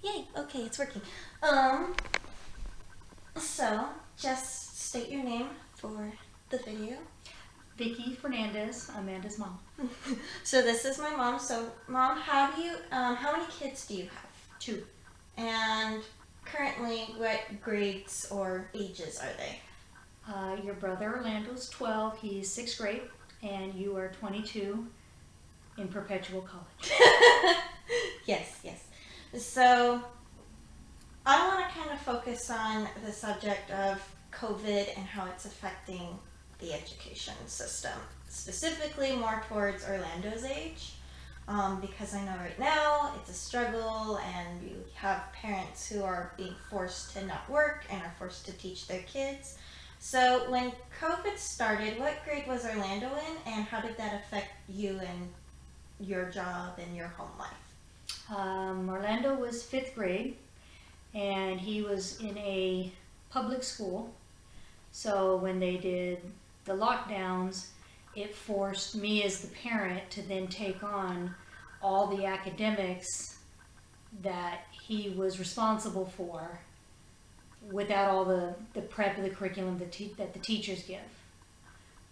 Yay! Okay, it's working. So just state your name for the video. Vicky Fernandez, Amanda's mom. So this is my mom. So mom, how many kids do you have? 2. And currently, what grades or ages are they? Your brother Orlando's 12, he's 6th grade, and you are 22 in perpetual college. Yes. So I want to kind of focus on the subject of COVID and how it's affecting the education system, specifically more towards Orlando's age, because I know right now it's a struggle and you have parents who are being forced to not work and are forced to teach their kids. So when COVID started, what grade was Orlando in, and how did that affect you and your job and your home life? Orlando was 5th grade, and he was in a public school. So when they did the lockdowns, it forced me as the parent to then take on all the academics that he was responsible for without all the prep of the curriculum that the teachers give.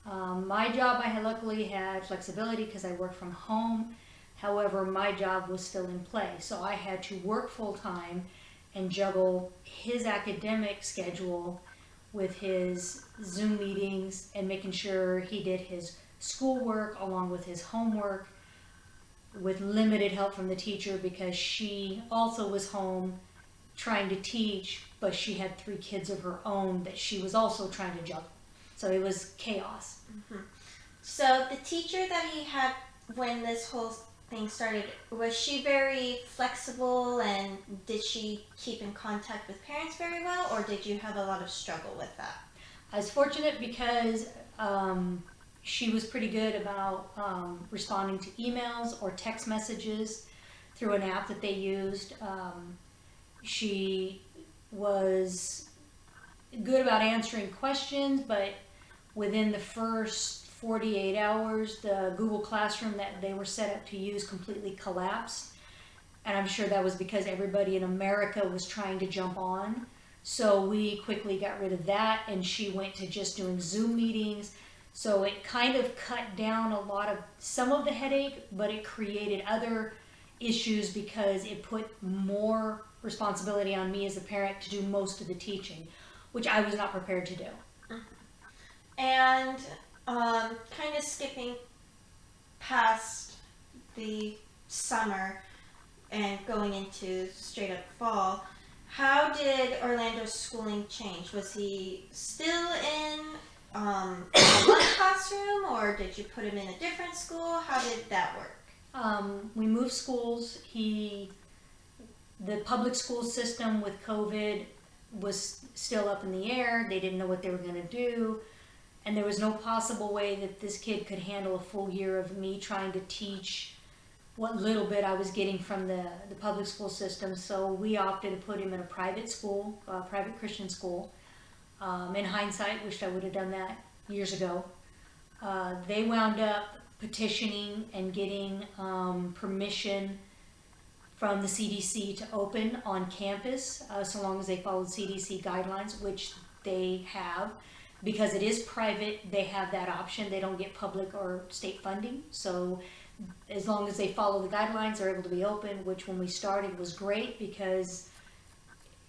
My job, I luckily had flexibility because I worked from home. However, my job was still in play, so I had to work full-time and juggle his academic schedule with his Zoom meetings and making sure he did his schoolwork along with his homework with limited help from the teacher, because she also was home trying to teach, but she had 3 kids of her own that she was also trying to juggle. So it was chaos. Mm-hmm. So the teacher that he had when this whole thing started, was she very flexible, and did she keep in contact with parents very well, or did you have a lot of struggle with that? I was fortunate because she was pretty good about responding to emails or text messages through an app that they used. She was good about answering questions, but within the first 48 hours, the Google Classroom that they were set up to use completely collapsed. And I'm sure that was because everybody in America was trying to jump on. So we quickly got rid of that, and she went to just doing Zoom meetings. So it kind of cut down some of the headache, but it created other issues because it put more responsibility on me as a parent to do most of the teaching, which I was not prepared to do. And kind of skipping past the summer and going into straight up fall, how did Orlando's schooling change? Was he still in one classroom, or did you put him in a different school? How did that work? We moved schools. The public school system with COVID was still up in the air. They didn't know what they were going to do. And there was no possible way that this kid could handle a full year of me trying to teach what little bit I was getting from the public school system. So we opted to put him in a private school, a private Christian school. In hindsight, wished I would have done that years ago. They wound up petitioning and getting permission from the CDC to open on campus, so long as they followed CDC guidelines, which they have. Because it is private, they have that option. They don't get public or state funding. So as long as they follow the guidelines, they're able to be open, which when we started was great, because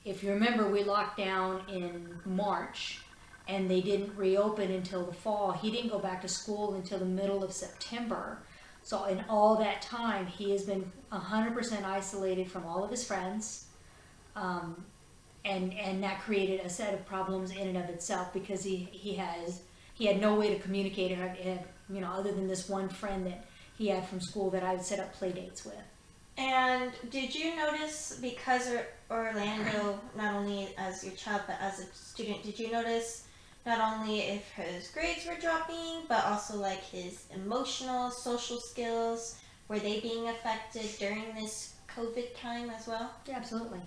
if you remember, we locked down in March and they didn't reopen until the fall. He didn't go back to school until the middle of September. So in all that time, he has been 100% isolated from all of his friends. And that created a set of problems in and of itself, because he had no way to communicate, other than this one friend that he had from school that I would set up play dates with. And did you notice, because Orlando, not only as your child but as a student, did you notice not only if his grades were dropping, but also like his emotional, social skills, were they being affected during this COVID time as well? Yeah, absolutely.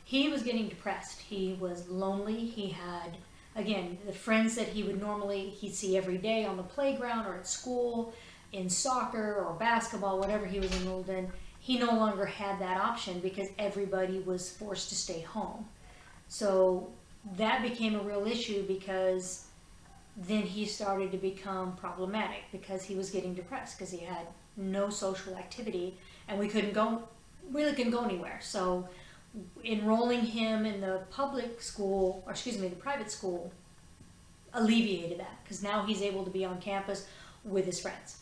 He was getting depressed. He was lonely. He had, again, the friends that he'd see every day on the playground or at school, in soccer or basketball, whatever he was enrolled in. he no longer had that option because everybody was forced to stay home. So that became a real issue because then he started to become problematic because he was getting depressed because he had no social activity and we really couldn't go anywhere. So enrolling him in the public school, or excuse me, the private school, alleviated that because now he's able to be on campus with his friends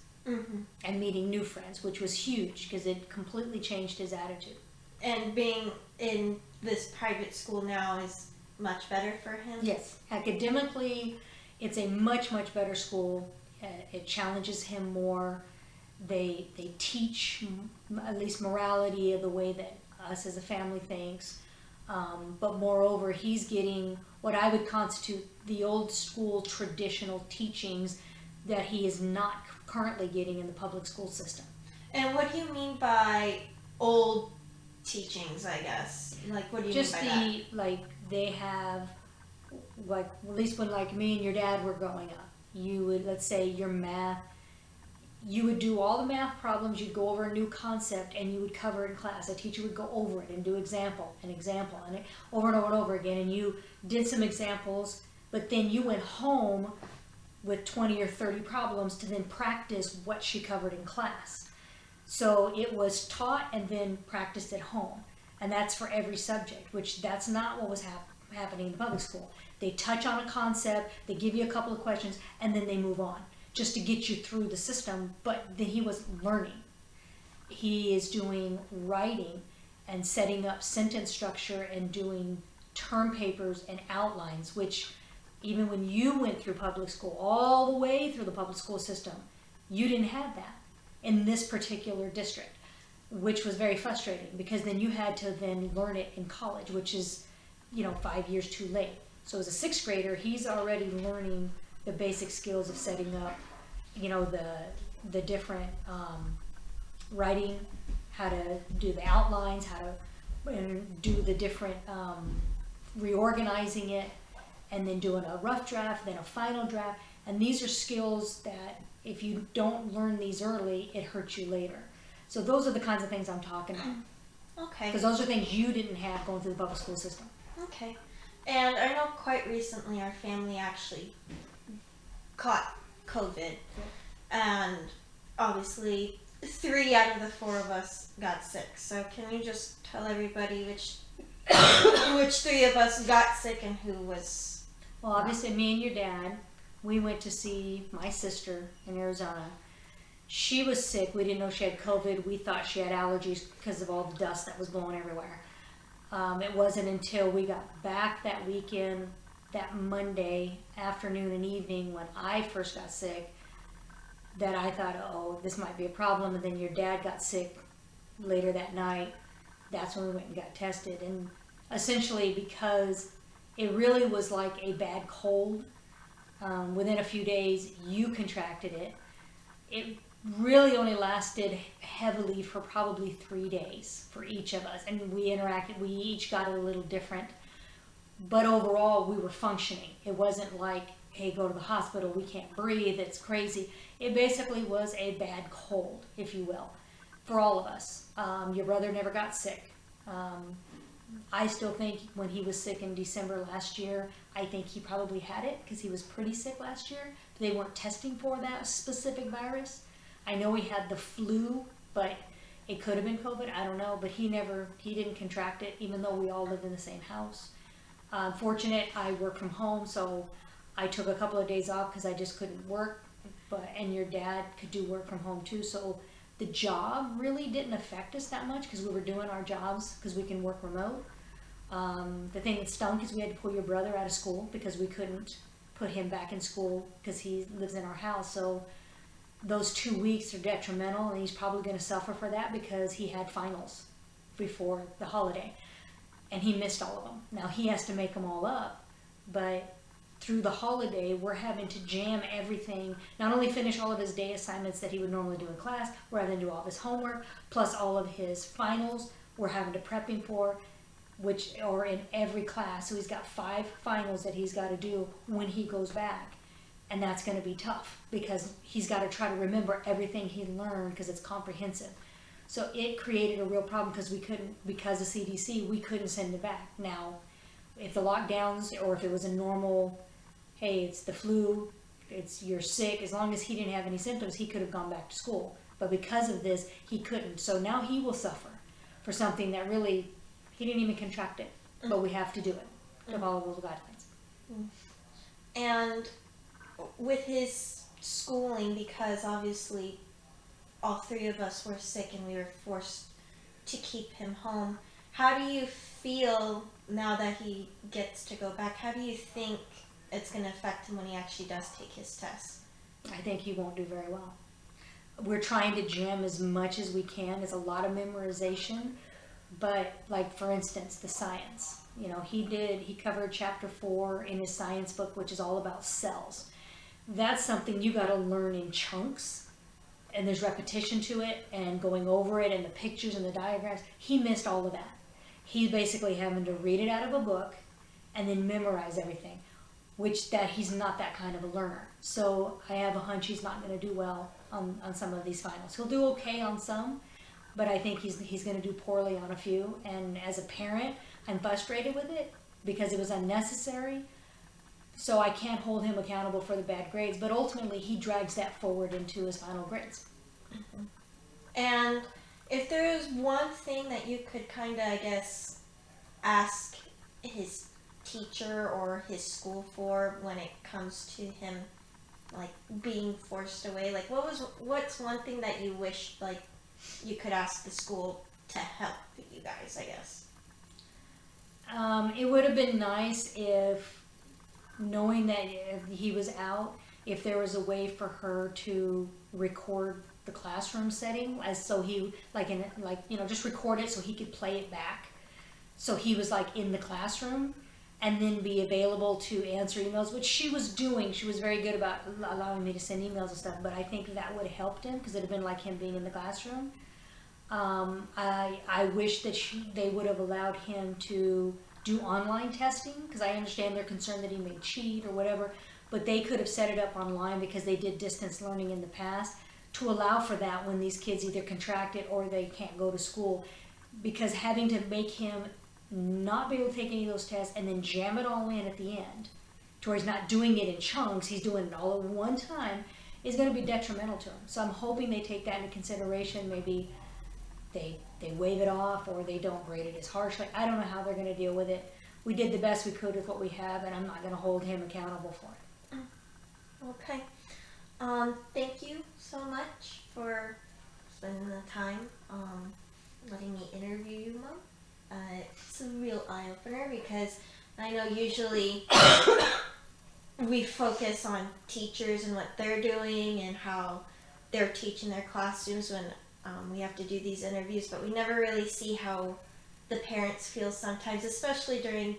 and meeting new friends, which was huge because it completely changed his attitude. And being in this private school now is much better for him? Yes, academically, it's a much, much better school. It challenges him more. They teach at least morality of the way that us as a family thinks. But moreover, he's getting what I would constitute the old school traditional teachings that he is not currently getting in the public school system. And what do you mean by old teachings, I guess? Like, what do you Just mean by that? the, like, they have, like, at least when, like, me and your dad were growing up, you would, let's say, your math, you would do all the math problems, you'd go over a new concept, and you would cover it in class. A teacher would go over it and do example, and over and over and over again, and you did some examples, but then you went home with 20 or 30 problems to then practice what she covered in class. So it was taught and then practiced at home. And that's for every subject, which that's not what was happening in the public school. They touch on a concept, they give you a couple of questions, and then they move on, just to get you through the system, but then he wasn't learning. He is doing writing and setting up sentence structure and doing term papers and outlines, which even when you went through public school, all the way through the public school system, you didn't have that in this particular district, which was very frustrating because then you had to then learn it in college, which is, 5 years too late. So as a sixth grader, he's already learning the basic skills of setting up, the different writing, how to do the outlines, how to do the different reorganizing it, and then doing a rough draft, then a final draft. And these are skills that if you don't learn these early, it hurts you later. So those are the kinds of things I'm talking about. Okay. Because those are things you didn't have going through the public school system. Okay. And I know quite recently our family actually caught COVID. And obviously 3 out of the 4 of us got sick. So can you just tell everybody which 3 of us got sick and who was... Well, obviously me and your dad, we went to see my sister in Arizona. She was sick. We didn't know she had COVID. We thought she had allergies because of all the dust that was blowing everywhere. It wasn't until we got back that weekend, that Monday afternoon and evening when I first got sick, that I thought, oh, this might be a problem. And then your dad got sick later that night. That's when we went and got tested. And essentially because it really was like a bad cold, within a few days you contracted it. It really only lasted heavily for probably 3 days for each of us. And we interacted, we each got it a little different. But overall, we were functioning. It wasn't like, hey, go to the hospital, we can't breathe, it's crazy. It basically was a bad cold, if you will, for all of us. Your brother never got sick. I still think when he was sick in December last year, I think he probably had it because he was pretty sick last year. They weren't testing for that specific virus. I know he had the flu, but it could have been COVID. I don't know, but he didn't contract it, even though we all lived in the same house. Fortunate, I work from home, so I took a couple of days off because I just couldn't work. And your dad could do work from home too, so the job really didn't affect us that much because we were doing our jobs because we can work remote. The thing that stunk is we had to pull your brother out of school because we couldn't put him back in school because he lives in our house. So those 2 weeks are detrimental, and he's probably going to suffer for that because he had finals before the holiday and he missed all of them. Now he has to make them all up, but through the holiday, we're having to jam everything, not only finish all of his day assignments that he would normally do in class, we're having to do all of his homework, plus all of his finals we're having to prep him for, which are in every class. So he's got 5 finals that he's got to do when he goes back. And that's going to be tough because he's got to try to remember everything he learned because it's comprehensive. So it created a real problem because because of CDC, we couldn't send it back. Now, if the lockdowns or if it was a normal, hey, it's the flu, you're sick, as long as he didn't have any symptoms, he could have gone back to school. But because of this, he couldn't. So now he will suffer for something that really, he didn't even contract it, but we have to do it to follow those guidelines. And with his schooling, because obviously all three of us were sick and we were forced to keep him home, how do you feel now that he gets to go back? How do you think it's going to affect him when he actually does take his test? I think he won't do very well. We're trying to jam as much as we can. It's a lot of memorization, but like for instance, the science. You know, he covered chapter 4 in his science book, which is all about cells. That's something you got to learn in chunks, and there's repetition to it and going over it and the pictures and the diagrams. He missed all of that. He's basically having to read it out of a book and then memorize everything, which that he's not that kind of a learner. So I have a hunch he's not going to do well on some of these finals. He'll do okay on some, but I think he's going to do poorly on a few. And as a parent, I'm frustrated with it because it was unnecessary. So I can't hold him accountable for the bad grades, but ultimately he drags that forward into his final grades. Mm-hmm. And if there is one thing that you could kind of, I guess, ask his teacher or his school for when it comes to him, like, being forced away, like, what's one thing that you wish, like, you could ask the school to help you guys, I guess? It would have been nice if, knowing that if he was out, if there was a way for her to record the classroom setting, as so he just record it so he could play it back, so he was like in the classroom, and then be available to answer emails, which she was doing. She was very good about allowing me to send emails and stuff, but I think that would have helped him because it would have been like him being in the classroom. I wish that they would have allowed him to do online testing, because I understand they're concerned that he may cheat or whatever, but they could have set it up online because they did distance learning in the past to allow for that when these kids either contract it or they can't go to school, because having to make him not be able to take any of those tests and then jam it all in at the end to where he's not doing it in chunks, he's doing it all at one time, is going to be detrimental to him. So I'm hoping they take that into consideration. Maybe they waive it off or they don't grade it as harshly. I don't know how they're going to deal with it. We did the best we could with what we have, and I'm not going to hold him accountable for it. Okay. Thank you so much for spending the time letting me interview you, Mom. It's a real eye-opener because I know usually we focus on teachers and what they're doing and how they're teaching their classrooms when we have to do these interviews, but we never really see how the parents feel sometimes, especially during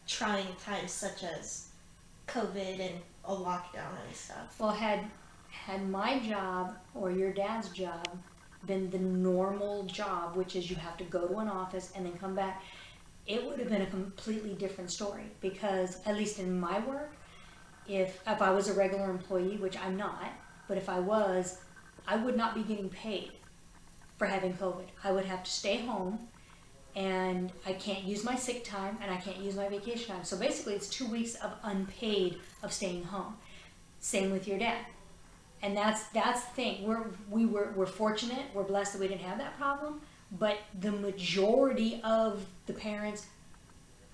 trying times such as COVID and a lockdown and stuff. Well, had my job or your dad's job been the normal job, which is you have to go to an office and then come back, it would have been a completely different story. Because at least in my work, if I was a regular employee, which I'm not, but if I was, I would not be getting paid for having COVID. I would have to stay home, and I can't use my sick time and I can't use my vacation time. So basically it's 2 weeks of unpaid of staying home. Same with your dad. And that's the thing. We're fortunate, we're blessed that we didn't have that problem, but the majority of the parents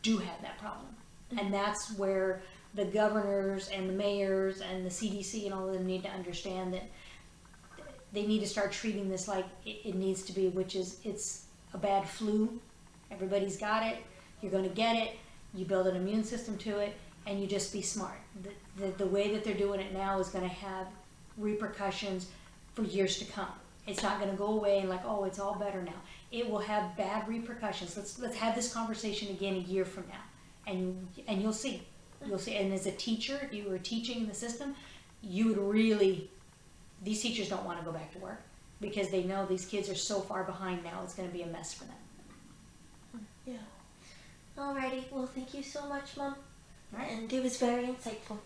do have that problem. And that's where the governors and the mayors and the CDC and all of them need to understand that they need to start treating this like it needs to be, which is it's a bad flu. Everybody's got it. You're going to get it. You build an immune system to it, and you just be smart. The way that they're doing it now is going to have repercussions for years to come. It's not going to go away and like, oh, it's all better now. It will have bad repercussions. Let's have this conversation again a year from now, and you'll see. You'll see. And as a teacher, if you were teaching in the system, you would really. These teachers don't want to go back to work because they know these kids are so far behind now. It's going to be a mess for them. Yeah. Alrighty. Well, thank you so much, Mom. All right. And it was very insightful.